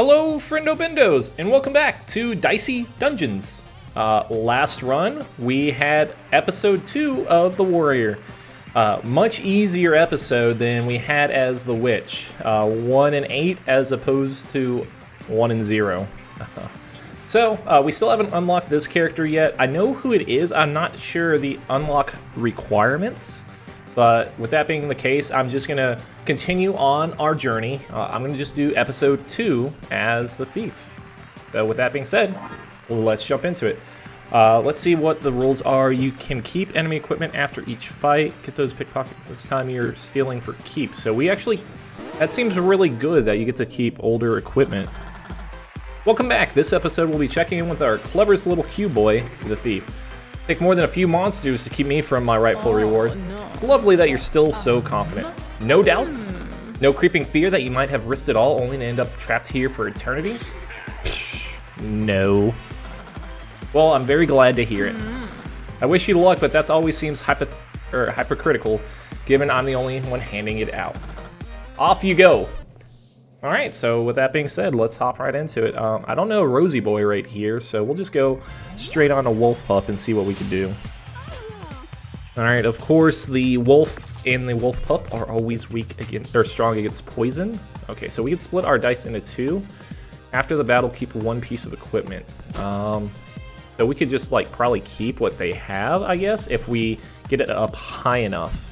Hello, Friendo-Bendos, and welcome back to Dicey Dungeons. Last run, we had episode 2 of the Warrior. Much easier episode than we had as the Witch. 1 and 8 as opposed to 1 and 0. So, we still haven't unlocked this character yet. I know who it is. I'm not sure the unlock requirements. But with that being the case, I'm just going to continue on our journey. I'm going to just do episode 2 as the thief. So with that being said, let's jump into it. Let's see what the rules are. You can keep enemy equipment after each fight. Get those pickpockets. This time you're stealing for keeps. So we actually, that seems really good that you get to keep older equipment. Welcome back. This episode we'll be checking in with our cleverest little Q boy, the thief. Take more than a few monsters to keep me from my rightful reward. No. It's lovely that you're still so confident. No doubts? No creeping fear that you might have risked it all only to end up trapped here for eternity? Psh, no. Well, I'm very glad to hear it. I wish you luck, but that always seems hypocritical, given I'm the only one handing it out. Off you go. All right, so with that being said, let's hop right into it. I don't know Rosie Boy right here, so we'll just go straight on to Wolf Pup and see what we can do. All right, of course, the Wolf and the Wolf Pup are always weak against, or strong against poison. Okay, so we can split our dice into 2. After the battle, keep 1 piece of equipment. So we could just like probably keep what they have, I guess, if we get it up high enough.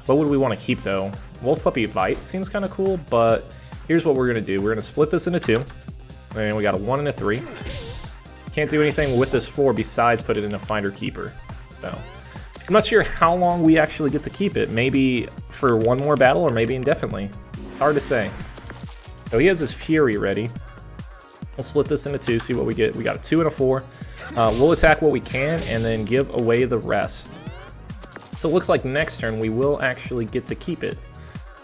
What would we want to keep though? Wolf Puppy Bite seems kind of cool, but here's what we're going to do. We're going to split this into 2. And we got a 1 and a 3. Can't do anything with this 4 besides put it in a Finder Keeper. So I'm not sure how long we actually get to keep it. Maybe for 1 more battle or maybe indefinitely. It's hard to say. So he has his Fury ready. We'll split this into 2, see what we get. We got a 2 and a 4. We'll attack what we can and then give away the rest. So it looks like next turn we will actually get to keep it.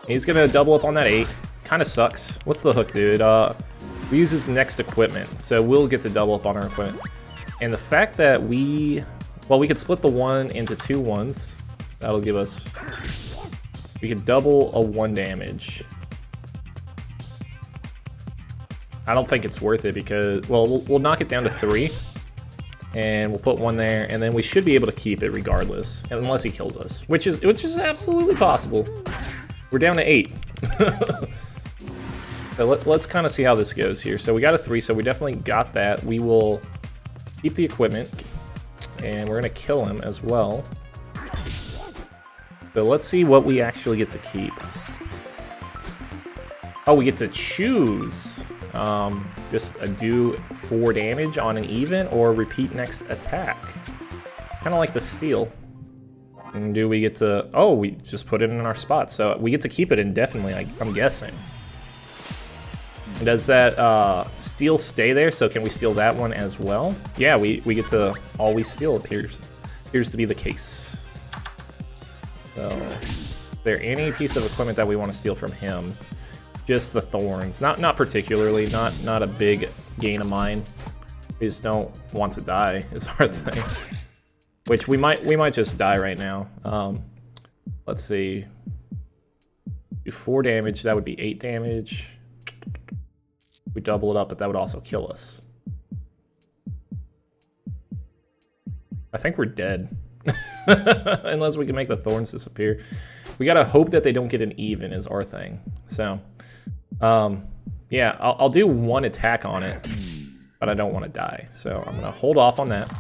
He's going to double up on that 8. Kind of sucks. What's the hook, dude? We use his next equipment, so we'll get to double up on our equipment. And the fact that we could split the 1 into 2 1s. That'll give us, we could double a 1 damage. I don't think it's worth it because, well, we'll knock it down to 3. And we'll put 1 there, and then we should be able to keep it regardless, unless he kills us, which is absolutely possible. We're down to 8. So let's kind of see how this goes here. So we got a 3, so we definitely got that. We will keep the equipment, and we're going to kill him as well. So let's see what we actually get to keep. Oh, we get to choose. Just do 4 damage on an even or repeat next attack. Kind of like the steal. And do we get to... Oh, we just put it in our spot. So we get to keep it indefinitely, I'm guessing. Does that steal stay there? So can we steal that one as well? Yeah, we get to always steal, appears to be the case. So, is there any piece of equipment that we want to steal from him? Just the thorns. Not particularly, not a big gain of mine. We just don't want to die is our thing. Which we might just die right now. Let's see. Do 4 damage, that would be 8 damage. We double it up, but that would also kill us. I think we're dead. Unless we can make the thorns disappear. We gotta hope that they don't get an even is our thing. So, yeah, I'll do 1 attack on it, but I don't want to die. So I'm gonna hold off on that.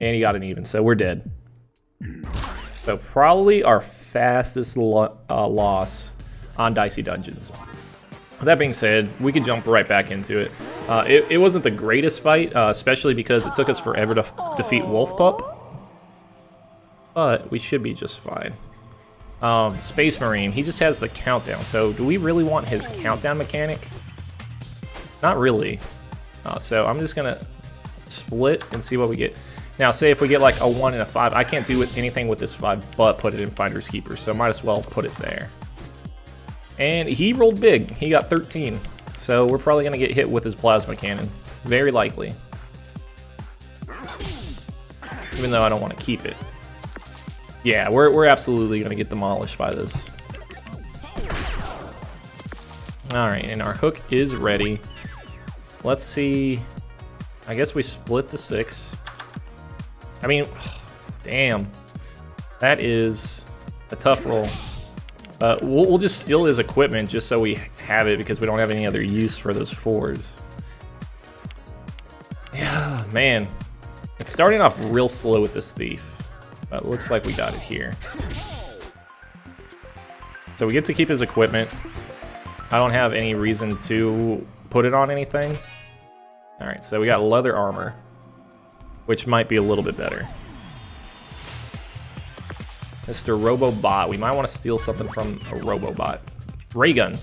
And he got an even, so we're dead. So probably our fastest loss on Dicey Dungeons. With that being said, we could jump right back into it. It wasn't the greatest fight, especially because it took us forever to defeat Wolf Pup. But we should be just fine. Space Marine, he just has the countdown. So do we really want his countdown mechanic? Not really. So I'm just going to split and see what we get. Now, say if we get like a 1 and a 5, I can't do anything with this 5 but put it in Finder's Keeper, so might as well put it there. And he rolled big. He got 13. So we're probably going to get hit with his plasma cannon. Very likely. Even though I don't want to keep it. Yeah, we're absolutely going to get demolished by this. Alright, and our hook is ready. Let's see. I guess we split the 6. I mean, damn. That is a tough roll. We'll just steal his equipment just so we have it because we don't have any other use for those 4s. Yeah, man. It's starting off real slow with this thief. But it looks like we got it here. So we get to keep his equipment. I don't have any reason to put it on anything. Alright, so we got leather armor, which might be a little bit better. Mr. Robobot. We might want to steal something from a Robobot. Ray gun.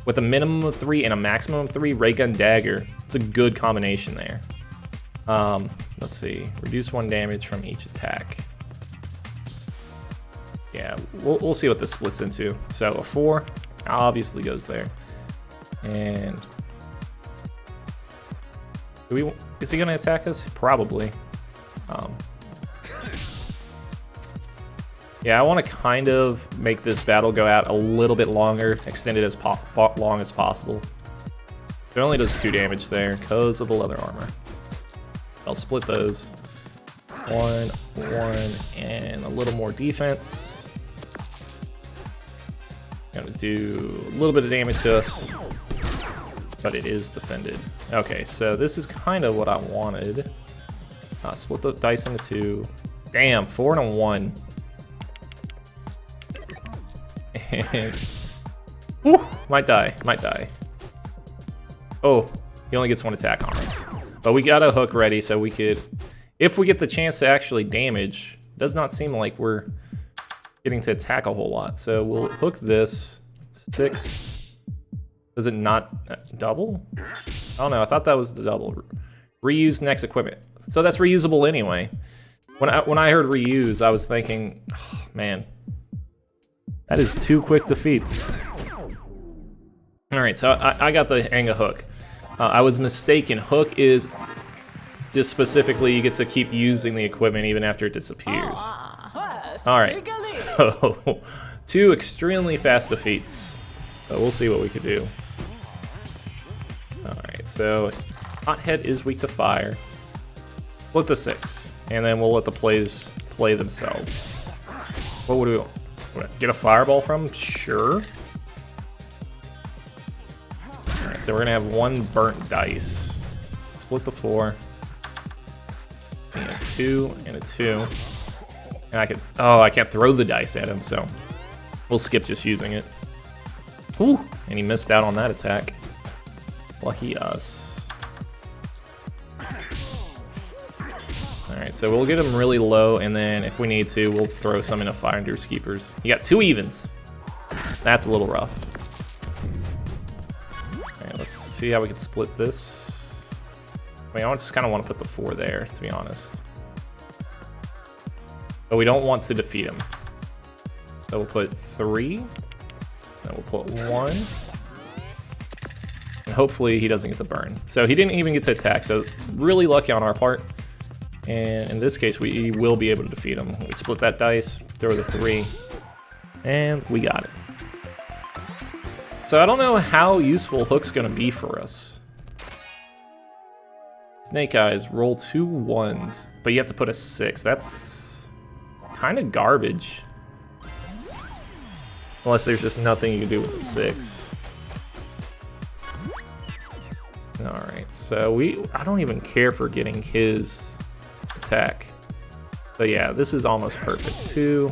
With a minimum of 3 and a maximum of 3, ray gun dagger. It's a good combination there. Let's see. Reduce 1 damage from each attack. Yeah, we'll see what this splits into. So a 4 obviously goes there. And is he gonna attack us? Probably. Yeah, I want to kind of make this battle go out a little bit longer, extend it as long as possible. It only does 2 damage there because of the leather armor. I'll split those. 1, 1, and a little more defense. Gonna do a little bit of damage to us, but it is defended. Okay, so this is kind of what I wanted. Split the dice into 2. Damn, 4 and a 1. And whew, might die. Oh, he only gets 1 attack on us. But we got a hook ready, so we could, if we get the chance to actually damage, does not seem like we're getting to attack a whole lot. So we'll hook this. 6. Does it not double? Oh no, I thought that was the double. Reuse next equipment. So that's reusable anyway. When I heard reuse, I was thinking, oh, man, that is 2 quick defeats. Alright, so I got the hang of hook. I was mistaken. Hook is just specifically you get to keep using the equipment even after it disappears. Alright, so 2 extremely fast defeats. But we'll see what we could do. Alright, so Hothead is weak to fire. Split the 6, and then we'll let the plays play themselves. What would we want? Get a fireball from? Sure. Alright, so we're gonna have 1 burnt dice. Split the 4. And a 2 and a 2. And I can't throw the dice at him, so we'll skip just using it. Whew, and he missed out on that attack. Lucky us. Alright, so we'll get him really low, and then if we need to, we'll throw some into Fnders Keepers. He got 2 evens. That's a little rough. Alright, let's see how we can split this. I mean, I just kind of want to put the 4 there, to be honest. But we don't want to defeat him. So we'll put 3. Then we'll put 1. And hopefully he doesn't get the burn. So he didn't even get to attack, so really lucky on our part. And in this case, we will be able to defeat him. We split that dice, throw the 3, and we got it. So I don't know how useful Hook's gonna be for us. Snake Eyes, roll 2 1s, but you have to put a 6. That's kind of garbage. Unless there's just nothing you can do with the 6. Alright, so I don't even care for getting his attack. So yeah, this is almost perfect. 2,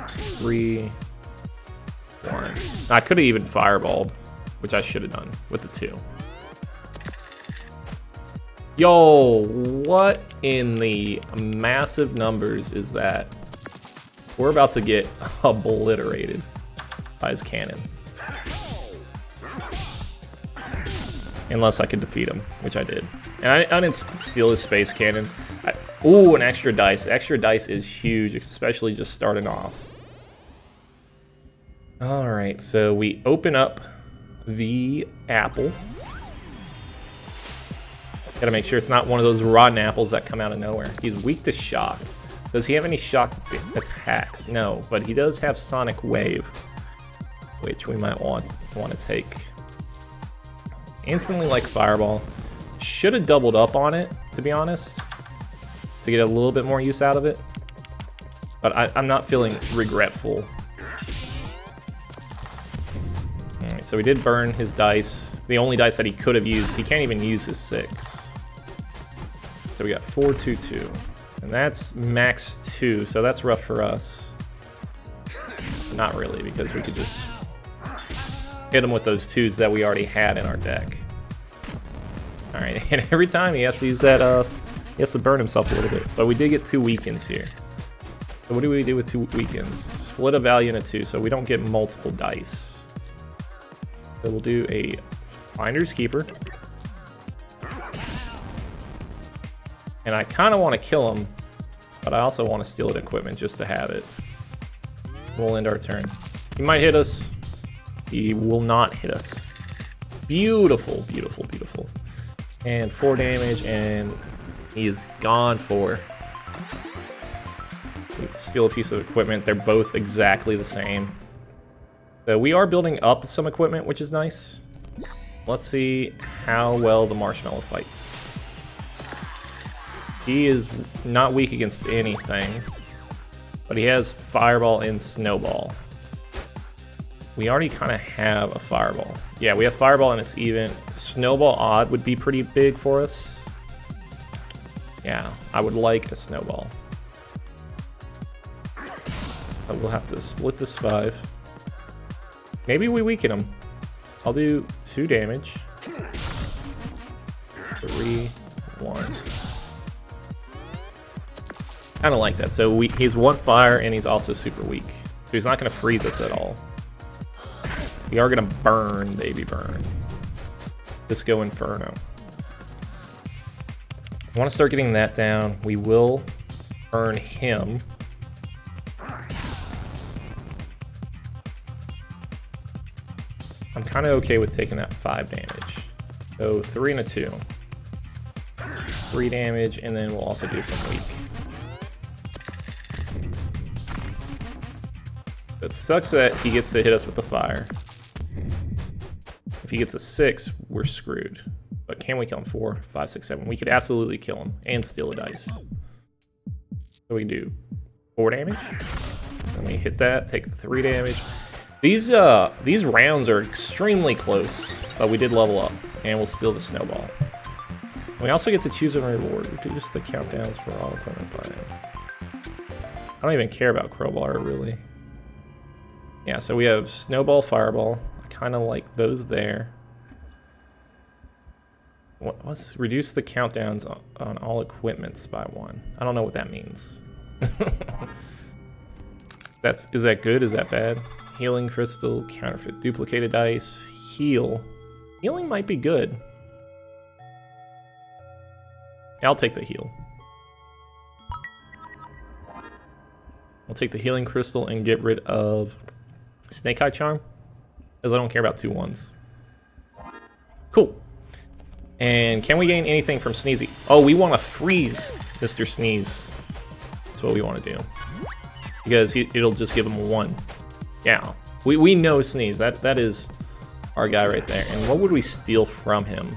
3, 1. I could have even fireballed, which I should have done with the 2. Yo, what in the massive numbers is that? We're about to get obliterated by his cannon. Unless I could defeat him, which I did. And I didn't steal his space cannon. Ooh, an extra dice. Extra dice is huge, especially just starting off. Alright, so we open up the apple. Gotta make sure it's not one of those rotten apples that come out of nowhere. He's weak to shock. Does he have any shock attacks? No, but he does have Sonic Wave. which we might want to take. Instantly like Fireball. Should have doubled up on it, to be honest, to get a little bit more use out of it. But I'm not feeling regretful. Alright, so we did burn his dice. The only dice that he could have used. He can't even use his 6. So we got 4, 2, 2. And that's max 2, so that's rough for us. Not really, because we could just hit him with those 2s that we already had in our deck. Alright, and every time he has to use that, he has to burn himself a little bit. But we did get 2 weakens here. So what do we do with 2 weakens? Split a value into 2, so we don't get multiple dice. So we'll do a Finders Keeper. And I kind of want to kill him, but I also want to steal the equipment just to have it. We'll end our turn. He might hit us. He will not hit us. Beautiful, beautiful, beautiful. And 4 damage, and he is gone for. We steal a piece of equipment. They're both exactly the same. So we are building up some equipment, which is nice. Let's see how well the Marshmallow fights. He is not weak against anything, but he has Fireball and Snowball. We already kind of have a Fireball. Yeah, we have Fireball and it's even. Snowball odd would be pretty big for us. Yeah, I would like a Snowball. But we'll have to split this 5. Maybe we weaken him. I'll do 2 damage. 3, 1. Kind of like that. So he's 1 fire and he's also super weak. So he's not going to freeze us at all. We are going to burn, baby burn. Disco Inferno. I want to start getting that down. We will burn him. I'm kind of okay with taking that 5 damage. So 3 and a 2. 3 damage, and then we'll also do some weak. It sucks that he gets to hit us with the fire. If he gets a 6, we're screwed. But can we kill him? 4, 5, 6, 7. We could absolutely kill him and steal a dice. So we can do 4 damage. And we hit that, take 3 damage. These rounds are extremely close, but we did level up, and we'll steal the Snowball. And we also get to choose a reward. Reduce the countdowns for all equipment buying. I don't even care about Crowbar, really. Yeah, so we have Snowball, Fireball. I kind of like those there. Let's reduce the countdowns on all equipments by 1. I don't know what that means. Is that good? Is that bad? Healing Crystal, counterfeit duplicated dice, heal. Healing might be good. I'll take the heal. I'll take the Healing Crystal and get rid of Snake Eye Charm, because I don't care about 2 1s. Cool. And can we gain anything from Sneezy? Oh, we want to freeze Mr. Sneeze. That's what we want to do. Because it'll just give him a 1. Yeah. We know Sneeze. That is our guy right there. And what would we steal from him?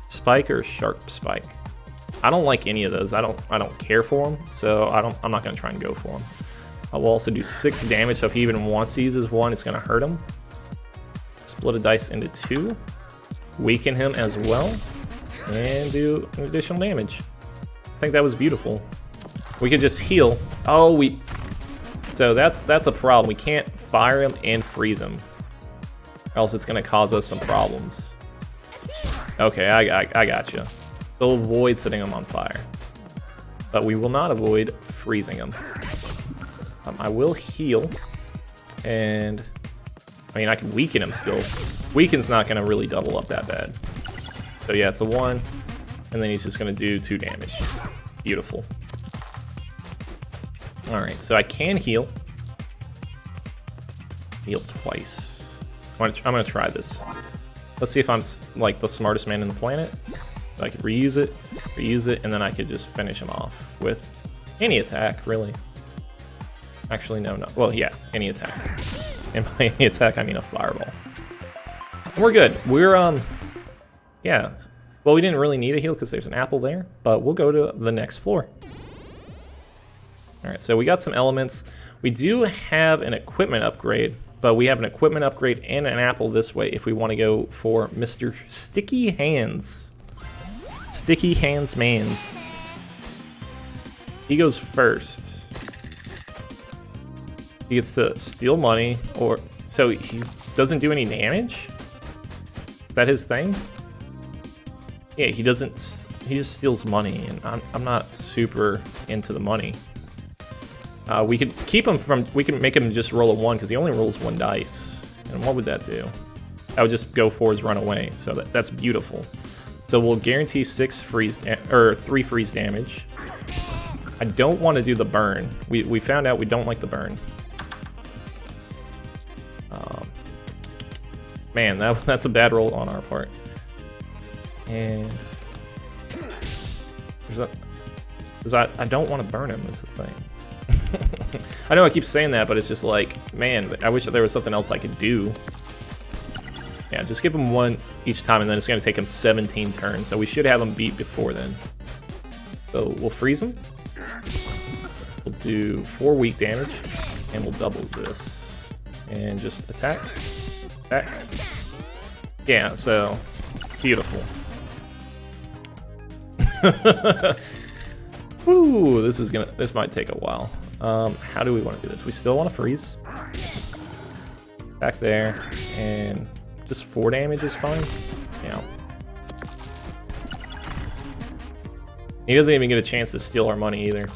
Spike or Sharp Spike? I don't like any of those. I don't care for him, so I'm not gonna try and go for him. I will also do 6 damage, so if he even wants to use his 1, it's gonna hurt him. Split a dice into 2. Weaken him as well. And do an additional damage. I think that was beautiful. We could just heal. Oh, so that's a problem. We can't fire him and freeze him, or else it's gonna cause us some problems. Okay, I got you. So we'll avoid setting him on fire, but we will not avoid freezing him. I will heal, and I mean I can weaken him still. Weaken's not gonna really double up that bad. So yeah, it's a 1, and then he's just gonna do 2 damage. Beautiful. Alright, so I can heal. Heal twice. I'm gonna try this. Let's see if I'm like the smartest man in the planet. So I could reuse it, and then I could just finish him off with any attack, really. Actually, no. Well, yeah, any attack. And by any attack, I mean a fireball. And we're good. We're, yeah. Well, we didn't really need a heal because there's an apple there, but we'll go to the next floor. All right, so we got some elements. We do have an equipment upgrade, but we have an equipment upgrade and an apple this way if we want to go for Mr. Sticky Hands. Sticky Hands Mans. He goes first. He gets to steal money, or so he doesn't do any damage? Is that his thing? Yeah, he doesn't. He just steals money, and I'm not super into the money. We could keep him from. We can make him just roll a 1 because he only rolls 1 dice. And what would that do? I would just go for his run away. So that's beautiful. So we'll guarantee 6 freeze or 3 freeze damage. I don't want to do the burn. We found out we don't like the burn. Man, that's a bad roll on our part. And because I don't want to burn him is the thing. I know I keep saying that, but it's just like, man, I wish there was something else I could do. Yeah, just give him 1 each time, and then it's going to take him 17 turns. So we should have him beat before then. So we'll freeze him. We'll do 4 weak damage, and we'll double this. And just attack. Attack. Yeah, so beautiful. Woo, this might take a while. How do we want to do this? We still want to freeze. Back there, and just 4 damage is fine. Yeah. He doesn't even get a chance to steal our money either.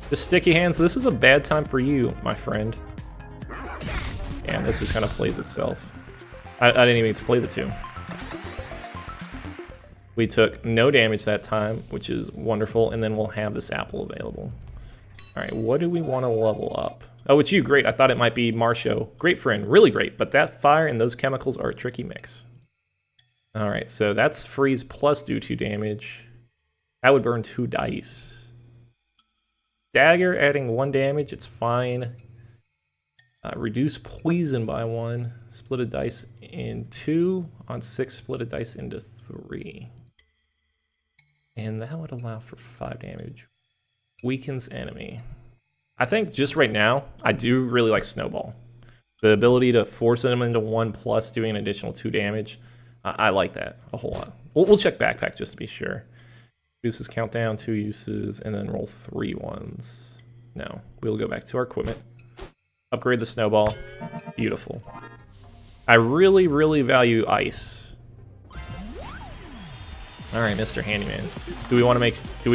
The Sticky Hands, this is a bad time for you, my friend. Yeah, and this just kind of plays itself. I didn't even get to play the 2. We took no damage that time, which is wonderful, and then we'll have this apple available. All right, what do we want to level up? Oh, it's you. Great. I thought it might be Marshall. Great friend. Really great. But that fire and those chemicals are a tricky mix. All right, so that's freeze plus do 2 damage. That would burn 2 dice. Dagger adding 1 damage. It's fine. Reduce poison by 1. Split a dice in 2. On 6, split a dice into 3. And that would allow for 5 damage. Weakens enemy. I think just right now, I do really like Snowball. The ability to force them into 1 plus doing an additional 2 damage. I like that a whole lot. We'll check Backpack just to be sure. Uses countdown, 2 uses, and then roll 3 ones. No, we'll go back to our equipment. Upgrade the Snowball. Beautiful. I really, really value ice. All right, Mr. Handyman. Do we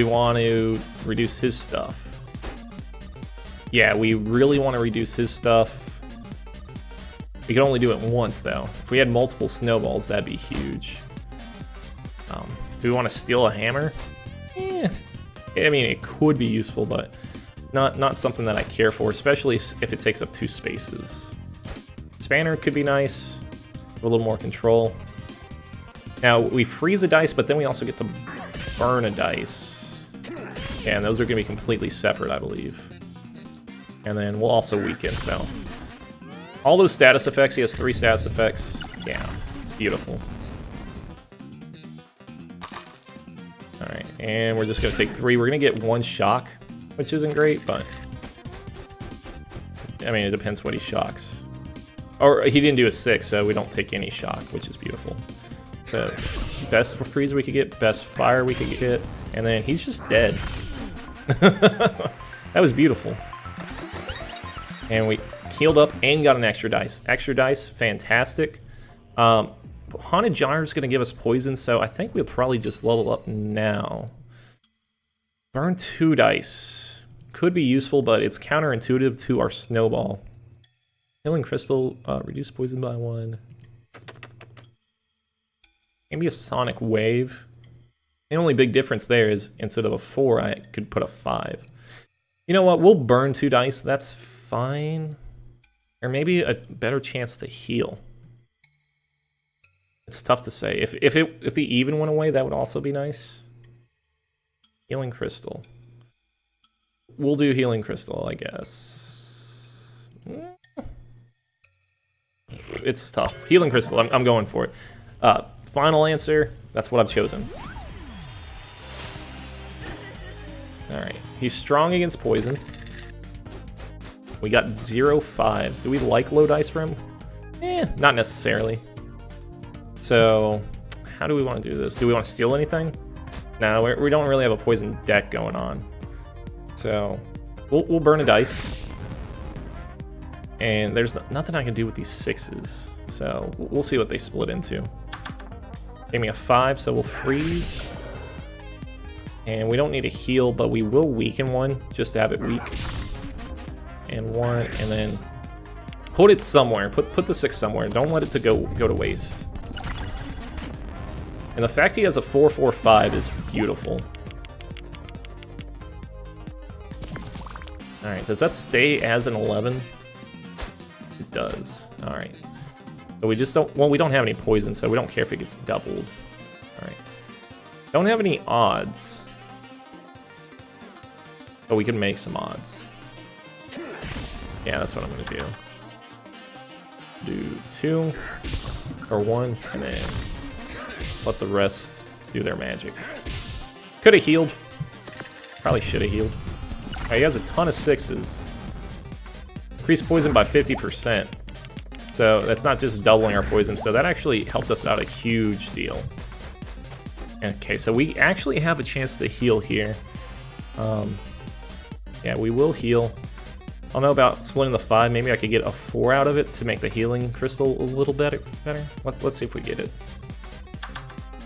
want to reduce his stuff? Yeah, we really want to reduce his stuff. We can only do it once, though. If we had multiple snowballs, that'd be huge. Do we want to steal a hammer? I mean, it could be useful, but not something that I care for, especially if it takes up 2 spaces. Spanner could be nice, a little more control. Now, we freeze a dice, but then we also get to burn a dice. Yeah, and those are going to be completely separate, I believe. And then we'll also weaken, so. All those status effects, he has 3 status effects. Yeah, it's beautiful. Alright, and we're just going to take 3. We're going to get 1 shock, which isn't great, but... I mean, it depends what he shocks. Or he didn't do a 6, so we don't take any shock, which is beautiful. So, best freeze we could get, best fire we could get, and then he's just dead. That was beautiful. And we healed up and got an extra dice. Extra dice, fantastic. Haunted Jar is going to give us poison, so I think we'll probably just level up now. Burn 2 dice. Could be useful, but it's counterintuitive to our Snowball. Healing Crystal, reduce poison by 1. Maybe a Sonic Wave. The only big difference there is instead of a 4, I could put a 5. You know what? We'll burn 2 dice. That's fine. Or maybe a better chance to heal. It's tough to say. If the even went away, that would also be nice. Healing Crystal. We'll do Healing Crystal, I guess. it's tough. Healing Crystal, I'm going for it. Final answer, that's what I've chosen. Alright, he's strong against poison. We got 0 5s. Do we like low dice for him? Not necessarily. So, how do we want to do this? Do we want to steal anything? No, we don't really have a poison deck going on. So, we'll burn a dice. And there's nothing I can do with these 6s. So, we'll see what they split into. Gave me a 5, so we'll freeze. And we don't need a heal, but we will weaken one, just to have it weak. And 1, and then put it somewhere. Put the 6 somewhere. Don't let it go to waste. And the fact he has a 4/4/5 is beautiful. All right, does that stay as an 11? It does. All right. So we just don't. Well, we don't have any poison, so we don't care if it gets doubled. All right. Don't have any odds, but we can make some odds. Yeah, that's what I'm gonna do. Do 2 or 1, and then let the rest do their magic. Could have healed. Probably should have healed. Right, he has a ton of 6s. Increased poison by 50%. So that's not just doubling our poison. So that actually helped us out a huge deal. Okay, so we actually have a chance to heal here. Yeah, we will heal. I don't know about splitting the 5. Maybe I could get a 4 out of it to make the healing crystal a little better. Let's see if we get it.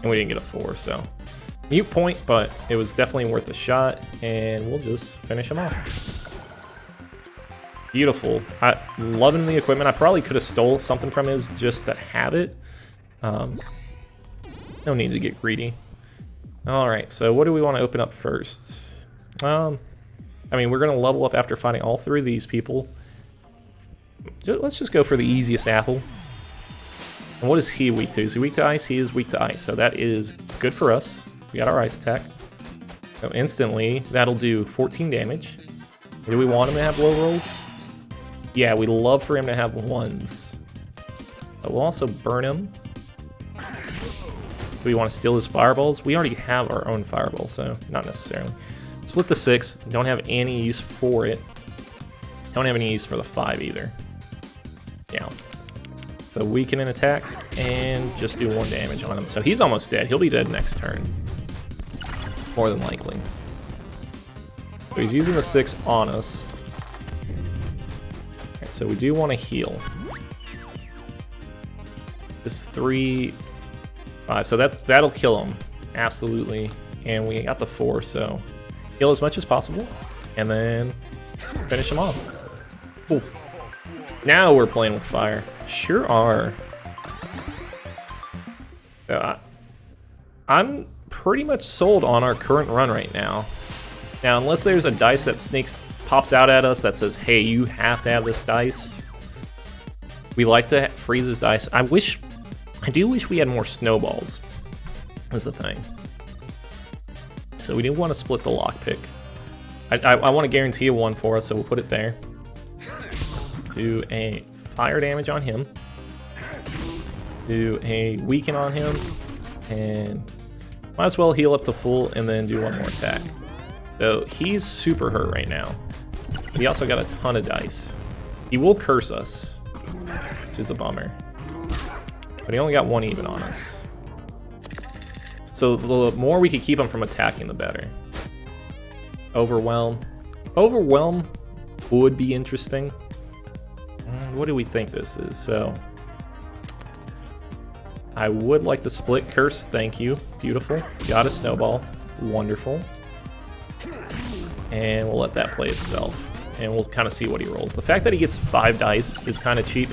And we didn't get a 4, so mute point, but it was definitely worth a shot. And we'll just finish him off. Beautiful. I loving the equipment. I probably could have stole something from his just to have it. No need to get greedy. All right, so what do we want to open up first? I mean, we're going to level up after fighting all 3 of these people. Let's just go for the easiest apple. And what is he weak to? Is he weak to ice? He is weak to ice, so that is good for us. We got our ice attack. So instantly, that'll do 14 damage. Do we want him to have low rolls? Yeah, we'd love for him to have 1s. But we'll also burn him. Do we want to steal his fireballs? We already have our own fireball, so not necessarily. Split the 6, don't have any use for it. Don't have any use for the 5 either. Yeah. So weaken an attack, and just do 1 damage on him. So he's almost dead. He'll be dead next turn. More than likely. So he's using the 6 on us. Okay, so we do want to heal. This 3, 5. So that'll kill him. Absolutely. And we got the 4, so heal as much as possible, and then finish him off. Ooh. Now we're playing with fire. Sure are. So I'm pretty much sold on our current run right now. Now, unless there's a dice that pops out at us that says, hey, you have to have this dice. We like to freeze his dice. I do wish we had more snowballs, is the thing. So we do want to split the lockpick. I want to guarantee a 1 for us, so we'll put it there. Do a fire damage on him. Do a weaken on him. And might as well heal up to full and then do 1 more attack. So he's super hurt right now. He also got a ton of dice. He will curse us, which is a bummer. But he only got 1 even on us. So the more we could keep him from attacking, the better. Overwhelm. Overwhelm would be interesting. What do we think this is? So I would like to split curse. Thank you. Beautiful. Got a snowball. Wonderful. And we'll let that play itself. And we'll kind of see what he rolls. The fact that he gets 5 dice is kind of cheap.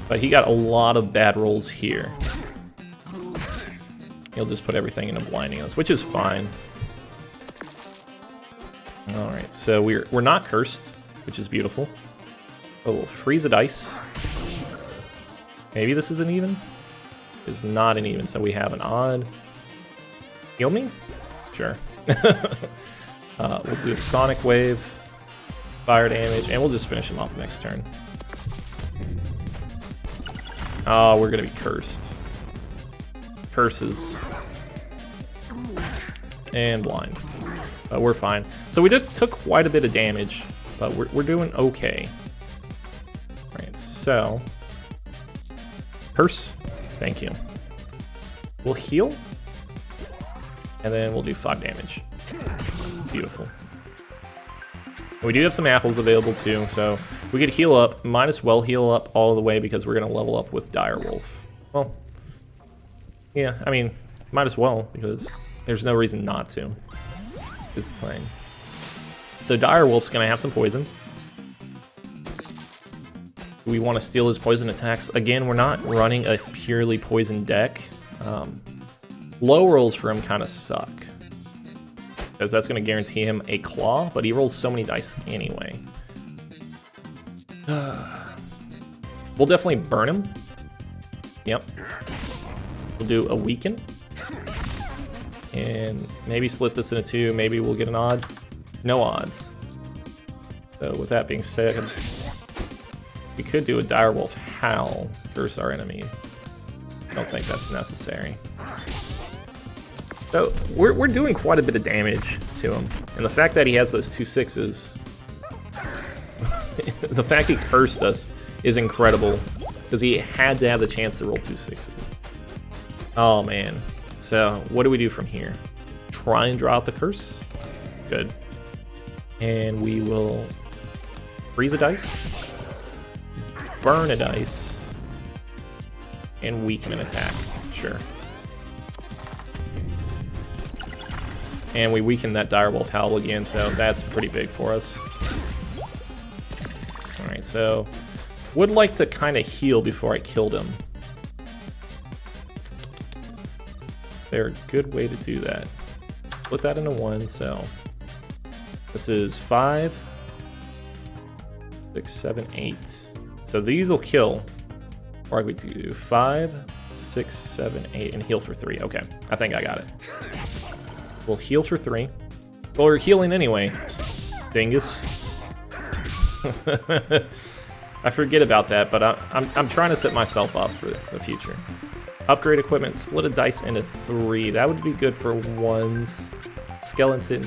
But he got a lot of bad rolls here. He'll just put everything into blinding us, which is fine. Alright, so we're not cursed, which is beautiful. But we'll freeze a dice. Maybe this is an even? It's not an even, so we have an odd. Heal me? Sure. We'll do a sonic wave, fire damage, and we'll just finish him off next turn. Oh, we're gonna be cursed. Curses. And blind. But we're fine. So we took quite a bit of damage, but we're doing okay. Alright, so... Curse. Thank you. We'll heal. And then we'll do 5 damage. Beautiful. And we do have some apples available too, so we could heal up. Might as well heal up all the way because we're going to level up with Direwolf. Well, yeah, I mean, might as well because there's no reason not to, is the thing. So Direwolf's going to have some poison. We want to steal his poison attacks. Again, we're not running a purely poison deck. Low rolls for him kind of suck, because that's going to guarantee him a claw, but he rolls so many dice anyway. We'll definitely burn him. Yep. We'll do a weaken. And maybe split this into 2. Maybe we'll get an odd. No odds. So with that being said, we could do a Direwolf Howl versus our enemy. Don't think that's necessary. So we're doing quite a bit of damage to him. And the fact that he has those 2 6s, the fact he cursed us is incredible, because he had to have the chance to roll 2 6s. Oh man. So what do we do from here? Try and draw out the curse. Good. And we will freeze a dice, burn a dice, and weaken an attack. Sure. And we weaken that Direwolf Howl again, so that's pretty big for us. Alright, so would like to kind of heal before I killed him. They're a good way to do that. Put that into 1, so this is 5, 6, 7, 8. So these will kill. Or we do 5, 6, 7, 8, and heal for 3. Okay, I think I got it. We'll heal for 3. Well, we're healing anyway. Dingus. I forget about that, but I'm trying to set myself up for the future. Upgrade equipment, split a dice into 3. That would be good for 1s. Skeleton,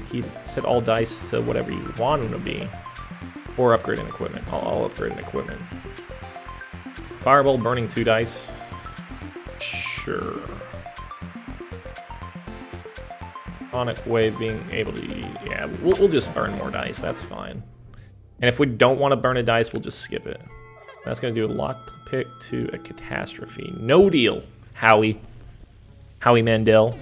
set all dice to whatever you want them to be. Or upgrading equipment. I'll upgrade an equipment. Fireball, burning 2 dice. Sure. Sonic Wave being able to... Yeah, we'll just burn more dice. That's fine. And if we don't want to burn a dice, we'll just skip it. That's going to do a lockpick to a catastrophe. No deal, Howie. Howie Mandel.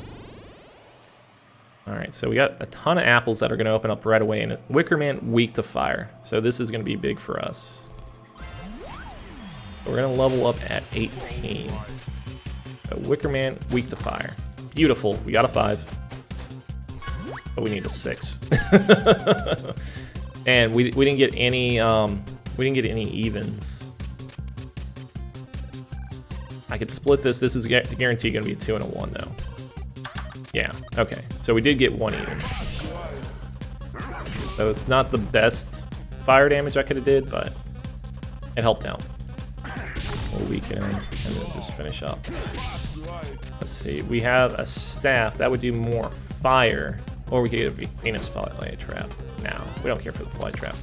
Alright, so we got a ton of apples that are going to open up right away. And Wickerman, weak to fire. So this is going to be big for us. So we're going to level up at 18. So Wickerman, weak to fire. Beautiful. We got a 5. But we need a 6. And we didn't get any evens. I could split this. This is guaranteed going to be a 2 and a 1 though. Yeah. Okay. So we did get 1 even. So it's not the best fire damage I could have did, but it helped out. We'll weaken and then just finish up. Let's see. We have a staff that would do more fire. Or we could get a Venus fly trap. No, we don't care for the fly trap.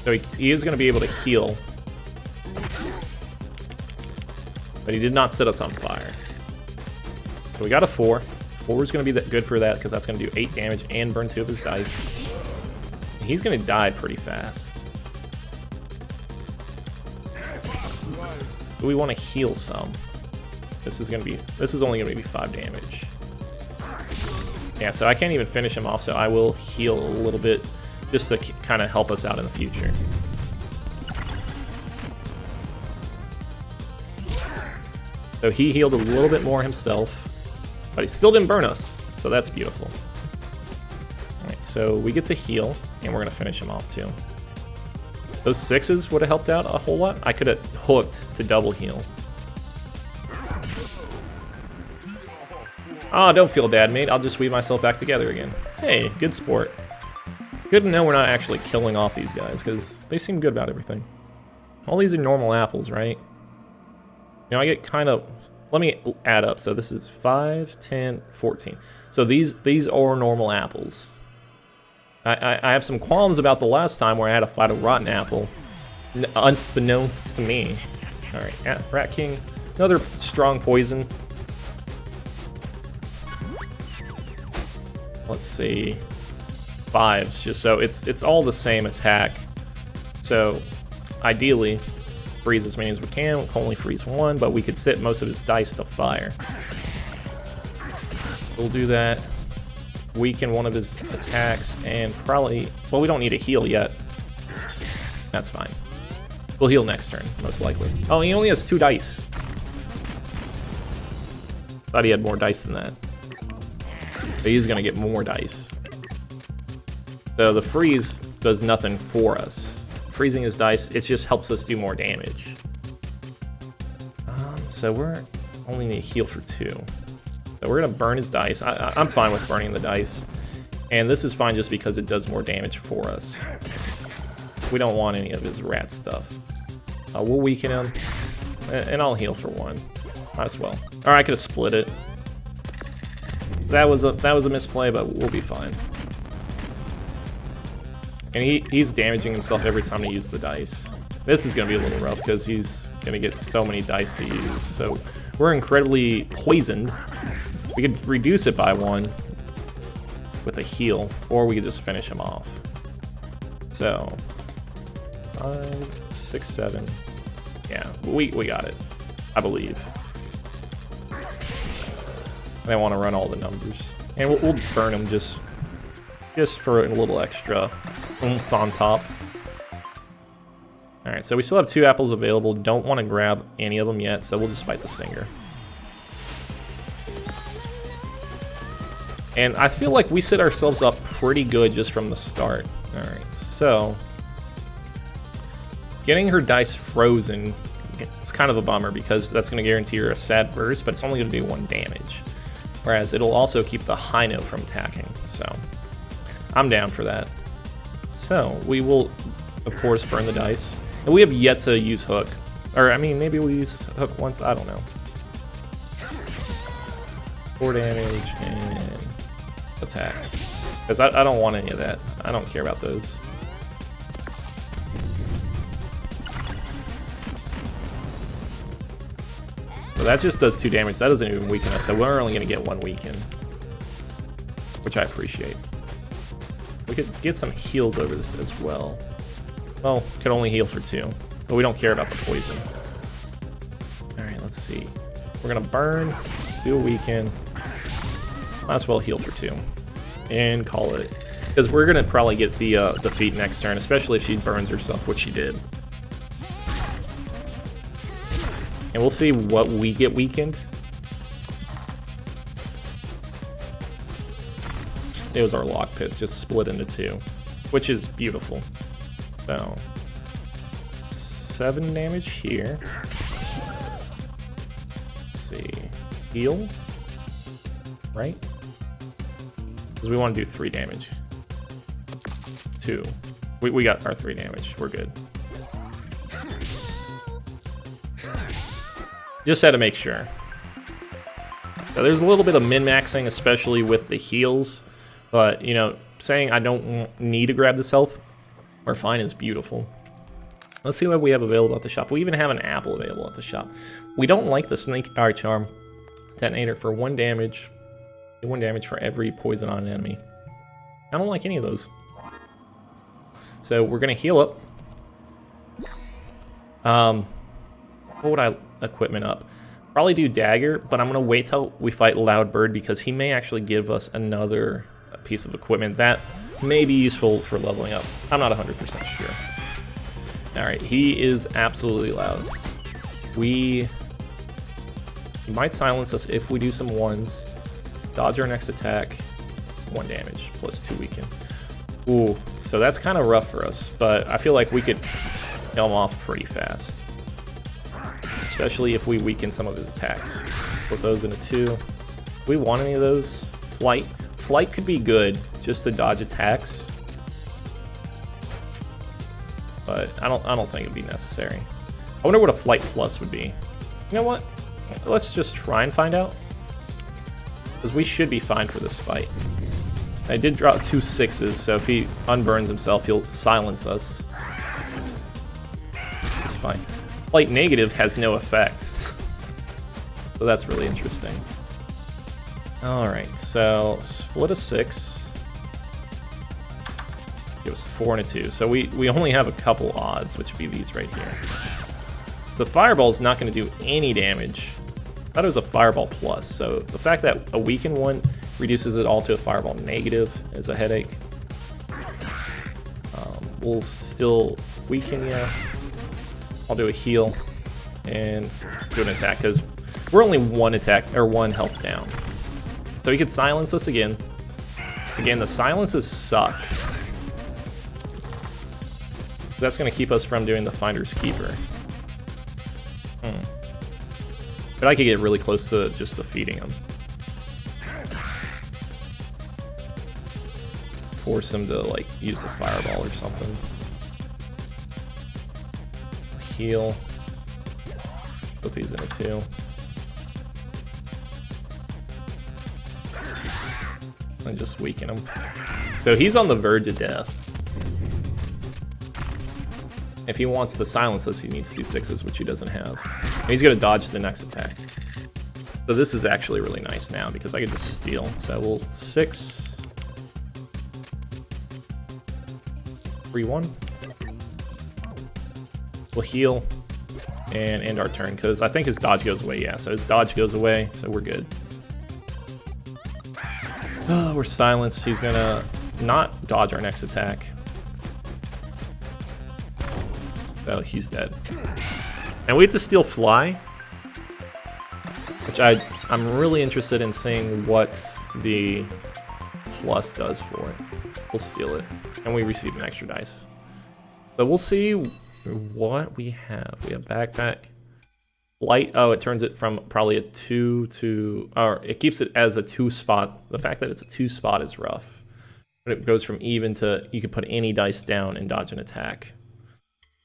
So he is going to be able to heal. But he did not set us on fire. So we got a 4. 4 is going to be good for that because that's going to do 8 damage and burn 2 of his dice. And he's going to die pretty fast. Do we want to heal some? This is only gonna be 5 damage. Yeah, so I can't even finish him off, so I will heal a little bit just to kind of help us out in the future. So he healed a little bit more himself, but he still didn't burn us, so that's beautiful. Alright, so we get to heal, and we're gonna finish him off too. Those 6s would have helped out a whole lot. I could have hooked to double heal. Oh, don't feel bad, mate. I'll just weave myself back together again. Hey, good sport. Good to know we're not actually killing off these guys, because they seem good about everything. All these are normal apples, right? You know, I get kind of... Let me add up. So this is 5, 10, 14. So these are normal apples. I have some qualms about the last time where I had to fight a rotten apple. Unbeknownst to me. Alright, Rat King. Another strong poison. Let's see. 5s, just so it's all the same attack. So ideally, freeze as many as we can. We can only freeze 1, but we could sit most of his dice to fire. We'll do that. Weaken one of his attacks and probably... Well, we don't need a heal yet. That's fine. We'll heal next turn, most likely. Oh, he only has 2 dice. Thought he had more dice than that. So he's gonna get more dice. So the freeze does nothing for us. Freezing his dice, it just helps us do more damage. So we're only need to heal for 2. So we're gonna burn his dice. I'm fine with burning the dice. And this is fine just because it does more damage for us. We don't want any of his rat stuff. We'll weaken him. And I'll heal for 1. Might as well. Or I could have split it. That was a misplay, but we'll be fine. And he's damaging himself every time he uses the dice. This is going to be a little rough because he's going to get so many dice to use. So we're incredibly poisoned. We could reduce it by 1 with a heal, or we could just finish him off. So 5, 6, 7. Yeah, we got it, I believe. I want to run all the numbers, and we'll burn him just for a little extra oomph on top. All right, so we still have 2 apples available. Don't want to grab any of them yet, so we'll just fight the singer. And I feel like we set ourselves up pretty good just from the start. All right, so getting her dice frozen, it's kind of a bummer because that's going to guarantee her a sad burst, but it's only going to do 1 damage. Whereas it'll also keep the high note from attacking, so I'm down for that. So we will, of course, burn the dice. And we have yet to use Hook. Or, I mean, maybe we use Hook once, I don't know. 4 damage and attack. Because I don't want any of that. I don't care about those. So that just does 2 damage. That doesn't even weaken us, so we're only going to get 1 weaken. Which I appreciate. We could get some heals over this as well. Well, could only heal for 2. But we don't care about the poison. Alright, let's see. We're going to burn, do a weaken. Might as well heal for 2. And call it. Because we're going to probably get the defeat next turn, especially if she burns herself, which she did. And we'll see what we get weakened. It was our lock pit, just split into 2, which is beautiful. So 7 damage here. Let's see, heal, right? Because we want to do 3 damage. 2. We got our 3 damage. We're good. Just had to make sure. So there's a little bit of min-maxing, especially with the heals. But, you know, saying I don't need to grab this health, we're fine is beautiful. Let's see what we have available at the shop. We even have an apple available at the shop. We don't like the Snake Eye Charm Detonator for 1 damage. 1 damage for every poison on an enemy. I don't like any of those. So we're going to heal up. What would I equipment up? Probably do Dagger, but I'm going to wait till we fight Loud Bird because he may actually give us another piece of equipment that may be useful for leveling up. I'm not 100% sure. Alright, he is absolutely loud. He might silence us if we do some 1s. Dodge our next attack. 1 damage, plus 2 weaken. Ooh, so that's kind of rough for us, but I feel like we could kill him off pretty fast. Especially if we weaken some of his attacks. Put those into 2. Do we want any of those? Flight. Flight could be good, just to dodge attacks. but I don't think it'd be necessary. I wonder what a flight plus would be. You know what? Let's just try and find out. Because we should be fine for this fight. I did drop 2 6s, so if he unburns himself, he'll silence us. It's fine. Flight negative has no effect. So that's really interesting. Alright, so split a 6. It was 4 and a 2. So we only have a couple odds, which would be these right here. So Fireball is not going to do any damage. I thought it was a Fireball plus, so the fact that a weakened one reduces it all to a Fireball negative is a headache. We'll still weaken you. I'll do a heal and do an attack, because we're only 1 attack, or 1 health down. So he could silence us again. Again, the silences suck. That's going to keep us from doing the Finders Keeper. But I could get really close to just defeating him. Force him to, like, use the Fireball or something. Heal. Put these in a 2. And just weaken him. So he's on the verge of death. If he wants to silence us, he needs 2 6s, which he doesn't have. And he's going to dodge the next attack. So this is actually really nice now, because I can just steal. So we'll 6... 3-1. We'll heal and end our turn, because I think his dodge goes away. Yeah, so his dodge goes away, so we're good. Oh, we're silenced. He's going to not dodge our next attack. Oh, he's dead. And we have to steal Fly, which I'm really interested in seeing what the plus does for it. We'll steal it, and we receive an extra dice. So we'll see what we have. We have backpack. Light, oh, it turns it from probably a 2 to, or it keeps it as a 2 spot. The fact that it's a 2 spot is rough. But it goes from even to, you can put any dice down and dodge an attack.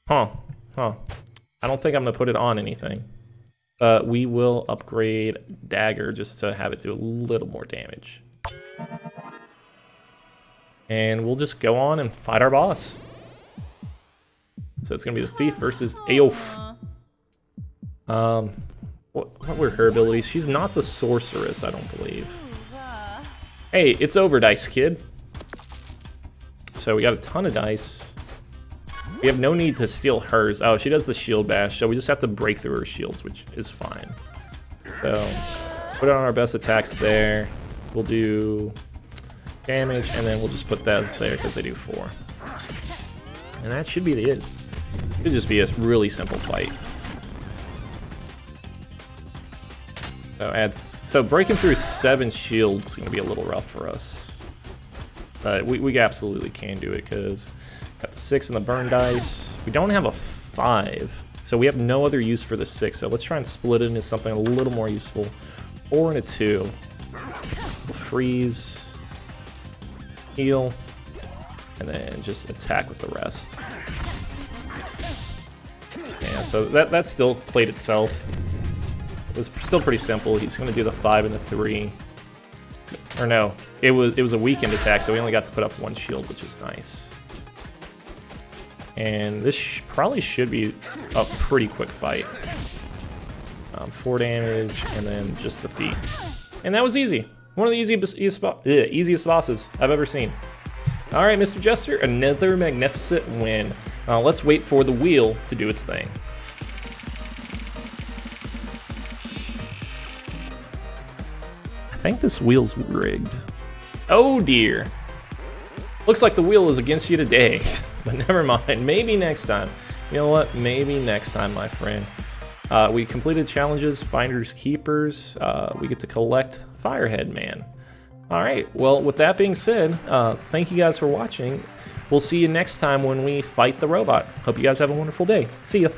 Huh. I don't think I'm going to put it on anything. We will upgrade Dagger just to have it do a little more damage. And we'll just go on and fight our boss. So it's going to be the Thief versus Aof. What were her abilities? She's not the Sorceress, I don't believe. Hey, it's over, Dice Kid. So we got a ton of dice. We have no need to steal hers. Oh, she does the shield bash, so we just have to break through her shields, which is fine. So, put on our best attacks there. We'll do damage, and then we'll just put that there because they do 4. And that should be it. It should just be a really simple fight. So breaking through 7 shields is going to be a little rough for us. But we absolutely can do it, because got the 6 and the burn dice. We don't have a 5, so we have no other use for the 6. So let's try and split it into something a little more useful. 4 and a 2. We'll freeze, heal, and then just attack with the rest. Yeah, so that still played itself. It was still pretty simple. He's going to do the 5 and the 3. Or no, it was a weakened attack, so we only got to put up 1 shield, which is nice. And this probably should be a pretty quick fight. 4 damage, and then just defeat. And that was easy. One of the easiest bosses I've ever seen. Alright, Mr. Jester, another magnificent win. Let's wait for the wheel to do its thing. I think this wheel's rigged. Oh dear. Looks like the wheel is against you today. But never mind, maybe next time. You know what, maybe next time, my friend. We completed challenges, Finders Keepers. We get to collect Firehead Man. Alright, well, with that being said, thank you guys for watching. We'll see you next time when we fight the robot. Hope you guys have a wonderful day. See ya.